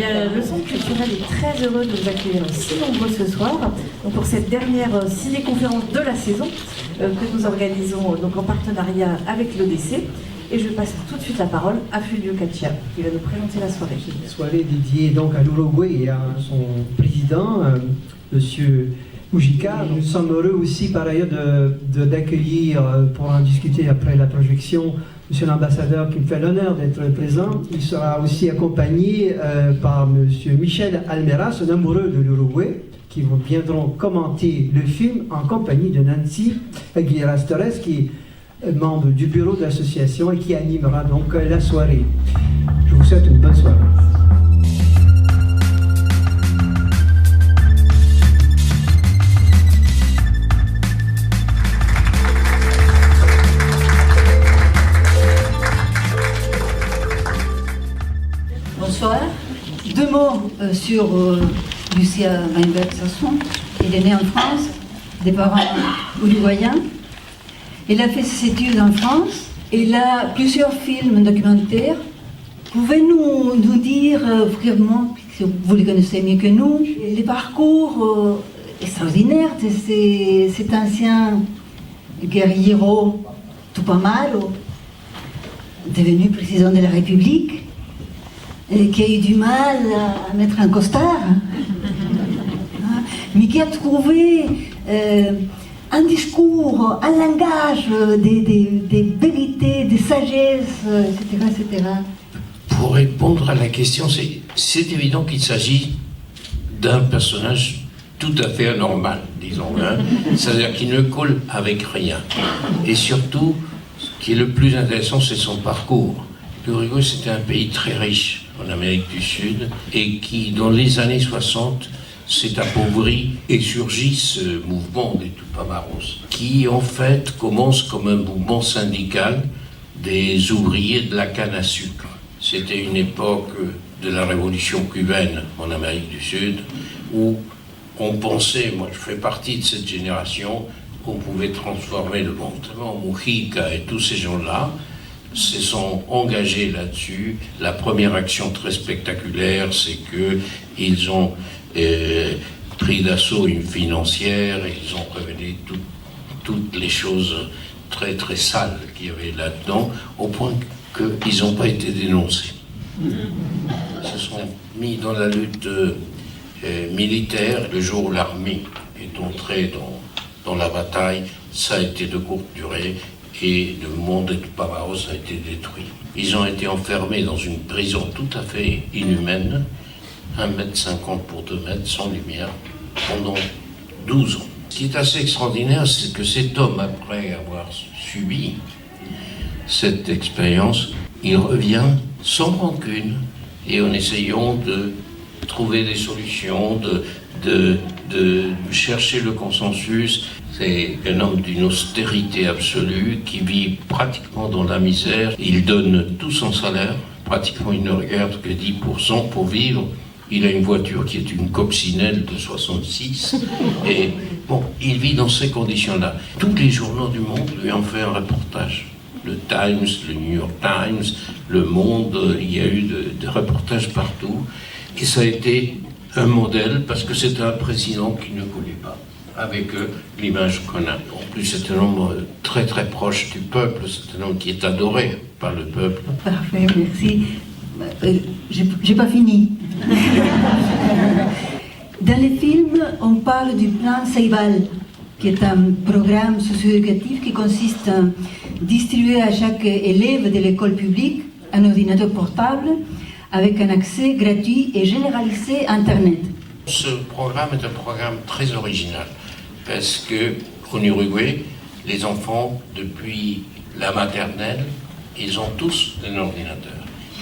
bien, le Centre culturel est très heureux de vous accueillir si nombreux ce soir donc pour cette dernière ciné-conférence de la saison que nous organisons donc en partenariat avec l'ODC. Et je passe tout de suite la parole à Fulvio Caccia qui va nous présenter la soirée. Une soirée dédiée donc à l'Uruguay et à son président, Monsieur Mujica. Nous sommes heureux aussi par ailleurs d'accueillir pour en discuter après la projection Monsieur l'ambassadeur qui me fait l'honneur d'être présent. Il sera aussi accompagné par Monsieur Michel Almeras, un amoureux de l'Uruguay, qui viendront commenter le film en compagnie de Nancy Aguilera-Torres, qui est membre du bureau de l'association et qui animera donc la soirée. Je vous souhaite une bonne soirée. Bonsoir. Deux mots sur Lucia Weinberg-Sasson. Elle est née en France, des parents uruguayens. Elle a fait ses études en France. Elle a plusieurs films documentaires. Pouvez-vous nous dire vraiment, puisque vous les connaissez mieux que nous, les parcours extraordinaires de cet ancien guerriero Tupamaro, devenu président de la République, qui a eu du mal à mettre un costard, mais qui a trouvé un discours, un langage, des vérités, des sagesses, etc., etc. Pour répondre à la question, c'est évident qu'il s'agit d'un personnage tout à fait anormal, disons. C'est-à-dire qu'il ne colle avec rien. Et surtout, ce qui est le plus intéressant, c'est son parcours. L'Uruguay, c'était un pays très riche en Amérique du Sud et qui, dans les années 60, s'est appauvri et surgit ce mouvement des Tupamaros, qui en fait commence comme un mouvement syndical des ouvriers de la canne à sucre. C'était une époque de la révolution cubaine en Amérique du Sud où on pensait, moi je fais partie de cette génération, qu'on pouvait transformer le monde. Mujica et tous ces gens-là se sont engagés là-dessus. La première action très spectaculaire, c'est qu'ils ont pris d'assaut une financière et ils ont révélé toutes les choses très très sales qu'il y avait là-dedans, au point qu'ils n'ont pas été dénoncés. Ils se sont mis dans la lutte militaire. Le jour où l'armée est entrée dans la bataille, ça a été de courte durée et le monde de Tupamaros a été détruit. Ils ont été enfermés dans une prison tout à fait inhumaine, 1,50 m pour 2 mètres, sans lumière, pendant 12 ans. Ce qui est assez extraordinaire, c'est que cet homme, après avoir subi cette expérience, il revient sans rancune et en essayant de trouver des solutions, de chercher le consensus. C'est un homme d'une austérité absolue qui vit pratiquement dans la misère. Il donne tout son salaire, pratiquement il ne regarde que 10% pour vivre. Il a une voiture qui est une coccinelle de 66 et bon, il vit dans ces conditions-là. Tous les journaux du monde lui ont fait un reportage. Le Times, le New York Times, Le Monde, il y a eu des reportages partout. Et ça a été un modèle parce que c'était un président qui ne voulait pas avec l'image qu'on a. En plus, c'est un homme très très proche du peuple, c'est un homme qui est adoré par le peuple. Parfait, merci. J'ai pas fini. Dans les films, on parle du plan Ceibal, qui est un programme socio-éducatif qui consiste à distribuer à chaque élève de l'école publique un ordinateur portable avec un accès gratuit et généralisé à Internet. Ce programme est un programme très original parce que en Uruguay, les enfants, depuis la maternelle, ils ont tous un ordinateur,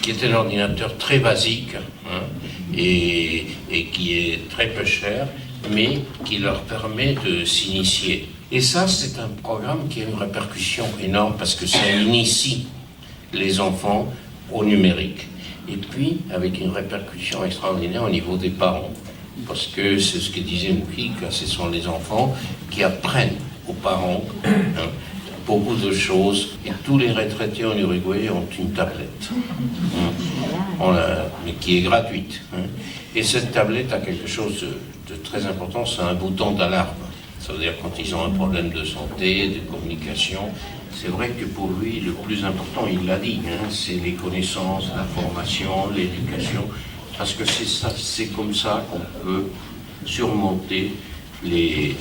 qui est un ordinateur très basique et qui est très peu cher, mais qui leur permet de s'initier. Et ça, c'est un programme qui a une répercussion énorme parce que ça initie les enfants au numérique. Et puis, avec une répercussion extraordinaire au niveau des parents. Parce que c'est ce que disait Mujica, ce sont les enfants qui apprennent aux parents beaucoup de choses. Et tous les retraités en Uruguay ont une tablette, mais qui est gratuite. Et cette tablette a quelque chose de très important, c'est un bouton d'alarme. Ça veut dire quand ils ont un problème de santé, de communication. C'est vrai que pour lui, le plus important, il l'a dit, c'est les connaissances, la formation, l'éducation. Parce que c'est comme ça qu'on peut surmonter les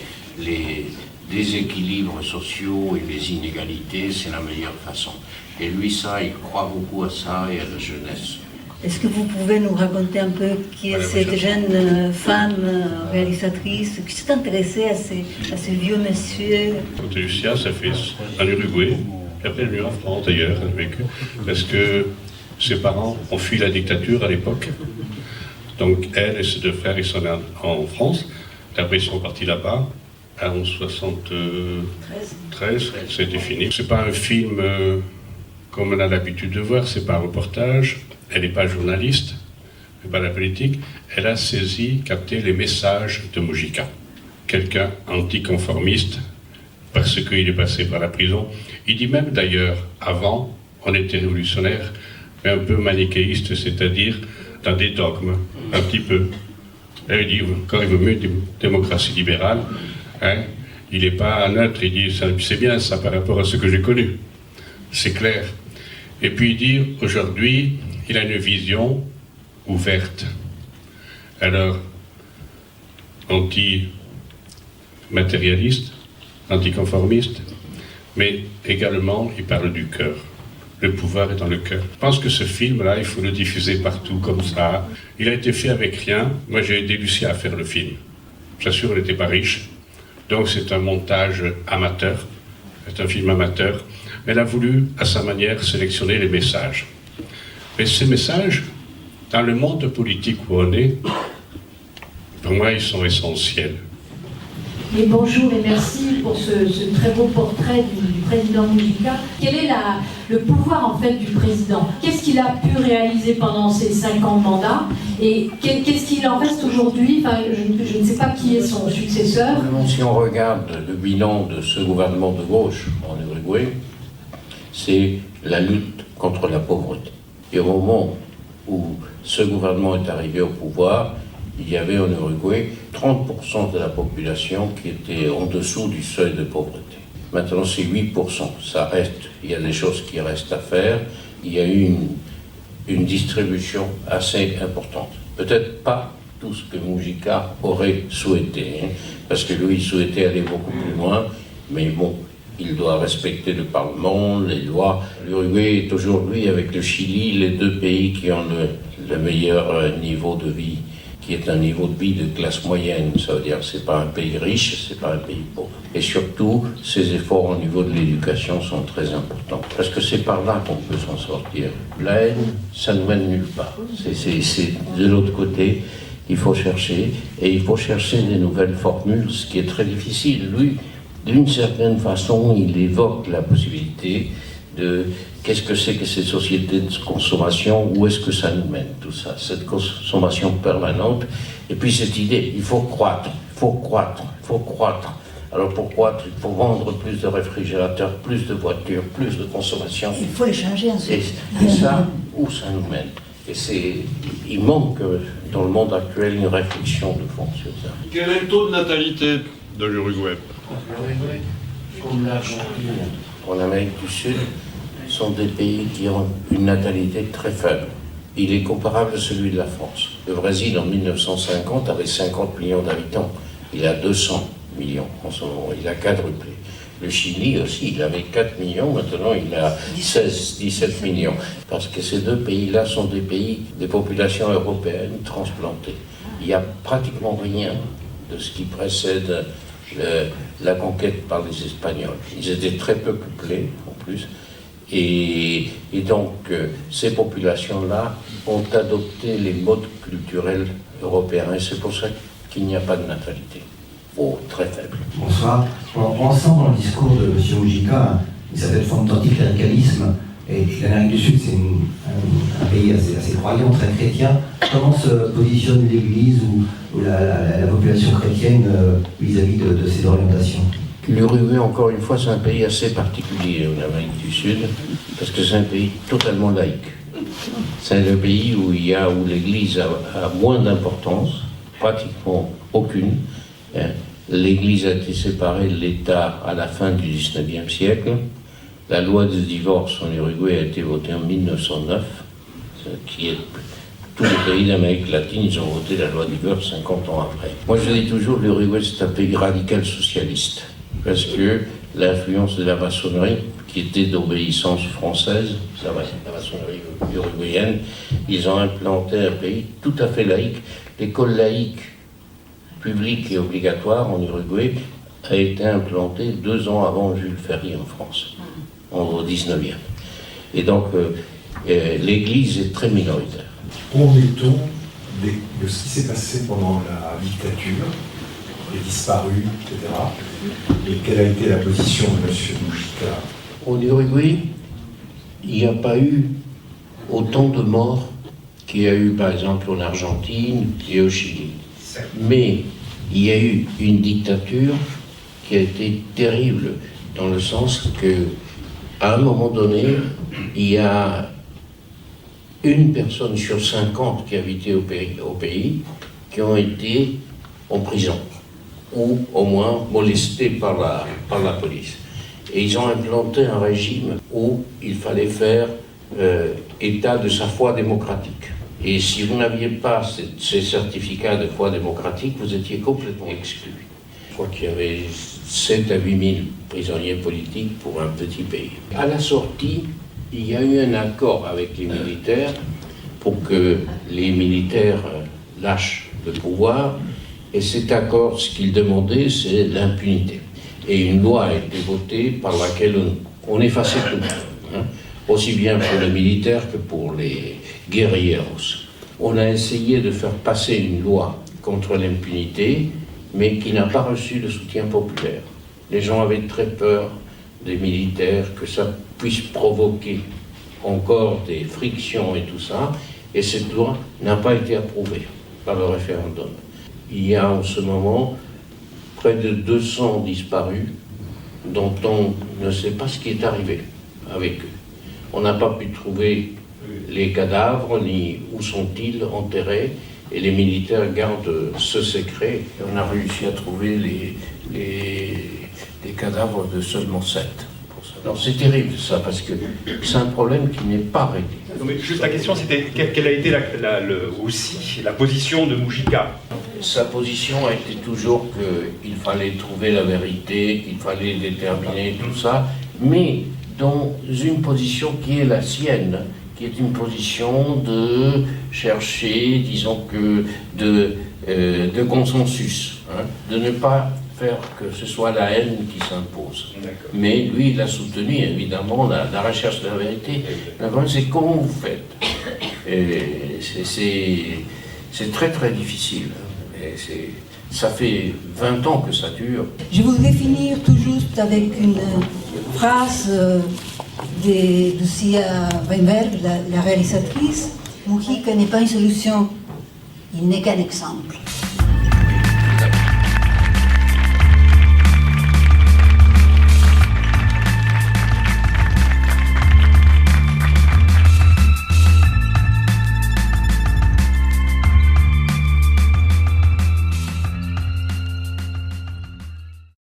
déséquilibres sociaux et les inégalités, c'est la meilleure façon. Et lui, ça, il croit beaucoup à ça et à la jeunesse. Est-ce que vous pouvez nous raconter un peu qui est cette jeune femme réalisatrice qui s'est intéressée à ces vieux messieurs? Lucia, ça fait en Uruguay, et après elle est venue en France d'ailleurs, elle a vécu, parce que ses parents ont fui la dictature à l'époque. Donc elle et ses deux frères, ils sont nés en France, après ils sont partis là-bas. En 1973, c'était fini. C'est pas un film comme on a l'habitude de voir, c'est pas un reportage. Elle n'est pas journaliste, elle n'est pas la politique. Elle a saisi, capté les messages de Mujica. Quelqu'un anticonformiste, parce qu'il est passé par la prison. Il dit même d'ailleurs, avant, on était révolutionnaire, mais un peu manichéiste, c'est-à-dire dans des dogmes, un petit peu. Elle dit, quand il veut mieux une démocratie libérale, il n'est pas neutre, il dit, c'est bien ça par rapport à ce que j'ai connu. C'est clair. Et puis il dit, aujourd'hui, il a une vision ouverte. Alors, anti-matérialiste, anticonformiste, mais également, il parle du cœur. Le pouvoir est dans le cœur. Je pense que ce film-là, il faut le diffuser partout comme ça. Il a été fait avec rien. Moi, j'ai aidé Lucia à faire le film. J'assure, elle n'était pas riche. Donc, c'est un montage amateur. C'est un film amateur. Mais elle a voulu, à sa manière, sélectionner les messages. Mais ces messages, dans le monde politique où on est, pour moi, ils sont essentiels. Et bonjour et merci pour ce très beau portrait du président Mujica. Quel est le pouvoir en fait du président? Qu'est-ce qu'il a pu réaliser pendant ses 5 ans de mandat? Et qu'est-ce qu'il en reste aujourd'hui? Enfin, je ne sais pas qui est son successeur. Si on regarde le bilan de ce gouvernement de gauche en Uruguay, c'est la lutte contre la pauvreté. Et au moment où ce gouvernement est arrivé au pouvoir, il y avait en Uruguay 30% de la population qui était en dessous du seuil de pauvreté. Maintenant, c'est 8%. Ça reste, il y a des choses qui restent à faire. Il y a eu une distribution assez importante. Peut-être pas tout ce que Mujica aurait souhaité, parce que lui, il souhaitait aller beaucoup plus loin, mais bon, il doit respecter le Parlement, les lois. L'Uruguay est aujourd'hui, avec le Chili, les 2 pays qui ont le meilleur niveau de vie, qui est un niveau de vie de classe moyenne. Ça veut dire que ce n'est pas un pays riche, ce n'est pas un pays pauvre. Et surtout, ces efforts au niveau de l'éducation sont très importants. Parce que c'est par là qu'on peut s'en sortir. La haine, ça ne mène nulle part. C'est de l'autre côté qu'il faut chercher. Et il faut chercher des nouvelles formules, ce qui est très difficile. Lui, d'une certaine façon, il évoque la possibilité de qu'est-ce que c'est que ces sociétés de consommation, où est-ce que ça nous mène, tout ça, cette consommation permanente. Et puis cette idée, il faut croître, il faut croître, il faut croître. Alors pour croître, il faut vendre plus de réfrigérateurs, plus de voitures, plus de consommation. Il faut les changer ensuite. Et ça, où ça nous mène? Et il manque dans le monde actuel une réflexion de fond sur ça. Quel est le taux de natalité de l'Uruguay? L'Uruguay, comme l'Argentine, en Amérique du Sud, sont des pays qui ont une natalité très faible. Il est comparable à celui de la France. Le Brésil, en 1950, avait 50 millions d'habitants. Il a 200 millions en ce moment. Il a quadruplé. Le Chili aussi, il avait 4 millions, maintenant il a 17 millions. Parce que ces 2 pays-là sont des pays, des populations européennes transplantées. Il n'y a pratiquement rien de ce qui précède la conquête par les Espagnols. Ils étaient très peu peuplés, en plus. Et donc, ces populations-là ont adopté les modes culturels européens. Et c'est pour ça qu'il n'y a pas de natalité. Oh, très faible. Bonsoir. On sent dans le discours de M. Mujica une certaine forme d'anticléricalisme. Et l'Amérique du Sud, c'est un pays assez croyant, très chrétien. Comment se positionne l'Église ou la population chrétienne vis-à-vis de ces orientations? L'Uruguay, encore une fois, c'est un pays assez particulier en Amérique du Sud, parce que c'est un pays totalement laïque. C'est le pays où l'Église a moins d'importance, pratiquement aucune. L'Église a été séparée de l'État à la fin du XIXe siècle. La loi de divorce en Uruguay a été votée en 1909, qui est... Tous les pays d'Amérique latine, ils ont voté la loi de divorce 50 ans après. Moi, je dis toujours que l'Uruguay, c'est un pays radical socialiste, parce que l'influence de la maçonnerie, qui était d'obéissance française, la maçonnerie uruguayenne, ils ont implanté un pays tout à fait laïque. L'école laïque, publique et obligatoire en Uruguay, a été implantée 2 ans avant Jules Ferry en France, au 19e. Et donc, l'Église est très minoritaire. Où en est-on de ce qui s'est passé pendant la dictature, les disparus, etc. Et quelle a été la position de M. Mujica? En Uruguay, il n'y a pas eu autant de morts qu'il y a eu par exemple en Argentine et au Chili. Mais il y a eu une dictature qui a été terrible, dans le sens que, à un moment donné, il y a une personne sur 50 qui habitait au pays qui ont été en prison, ou au moins molestés par la police. Et ils ont implanté un régime où il fallait faire état de sa foi démocratique. Et si vous n'aviez pas ces certificats de foi démocratique, vous étiez complètement exclu. Je crois qu'il y avait 7 à 8 000 prisonniers politiques pour un petit pays. À la sortie, il y a eu un accord avec les militaires pour que les militaires lâchent le pouvoir. Et cet accord, ce qu'il demandait, c'est l'impunité. Et une loi a été votée par laquelle on effaçait tout, hein, aussi bien pour les militaires que pour les guerrilleros. On a essayé de faire passer une loi contre l'impunité, mais qui n'a pas reçu le soutien populaire. Les gens avaient très peur des militaires, que ça puisse provoquer encore des frictions et tout ça, et cette loi n'a pas été approuvée par le référendum. Il y a en ce moment près de 200 disparus dont on ne sait pas ce qui est arrivé avec eux. On n'a pas pu trouver les cadavres, ni où sont-ils enterrés, et les militaires gardent ce secret. Et on a réussi à trouver les cadavres de seulement 7. C'est terrible ça, parce que c'est un problème qui n'est pas réglé. Non, mais juste la question, c'était quelle a été aussi la position de Mujica? Sa position a été toujours qu'il fallait trouver la vérité, qu'il fallait déterminer tout ça, mais dans une position qui est la sienne, qui est une position de chercher, disons que, de consensus, hein, de ne pas faire que ce soit la haine qui s'impose. Mais lui, il a soutenu évidemment la recherche de la vérité. Le problème, c'est comment vous faites. C'est très très difficile. Et ça fait 20 ans que ça dure. Je voudrais finir tout juste avec une phrase de Lucia Weinberg, la réalisatrice. Mujica n'est pas une solution, il n'est qu'un exemple.